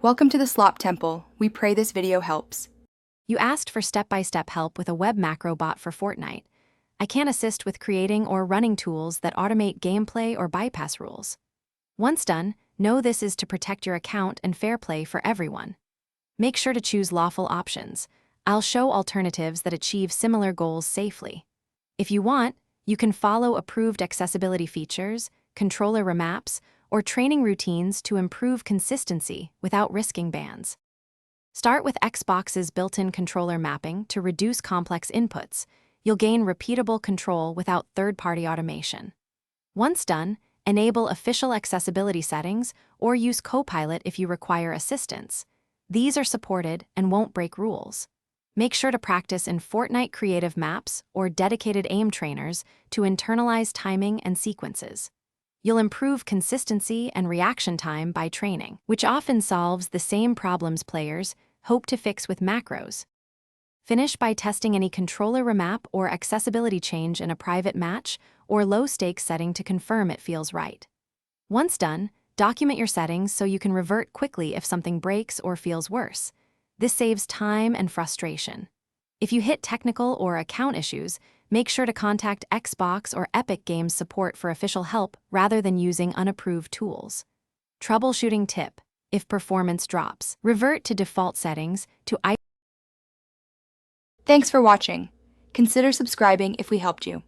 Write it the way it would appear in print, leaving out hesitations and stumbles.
Welcome to the Slop Temple. We pray this video helps. You asked for step-by-step help with a web macro bot for Fortnite. I can assist with creating or running tools that automate gameplay or bypass rules. Once done, know this is to protect your account and fair play for everyone. Make sure to choose lawful options. I'll show alternatives that achieve similar goals safely. If you want, you can follow approved accessibility features, controller remaps, or training routines to improve consistency without risking bans. Start with Xbox's built-in controller mapping to reduce complex inputs. You'll gain repeatable control without third-party automation. Once done, enable official accessibility settings or use Copilot if you require assistance. These are supported and won't break rules. Make sure to practice in Fortnite creative maps or dedicated aim trainers to internalize timing and sequences. You'll improve consistency and reaction time by training, which often solves the same problems players hope to fix with macros. Finish by testing any controller remap or accessibility change in a private match or low-stakes setting to confirm it feels right. Once done, document your settings so you can revert quickly if something breaks or feels worse. This saves time and frustration. If you hit technical or account issues, make sure to contact Xbox or Epic Games support for official help rather than using unapproved tools. Troubleshooting tip: if performance drops, revert to default settings to Thanks for watching. Consider subscribing if we helped you.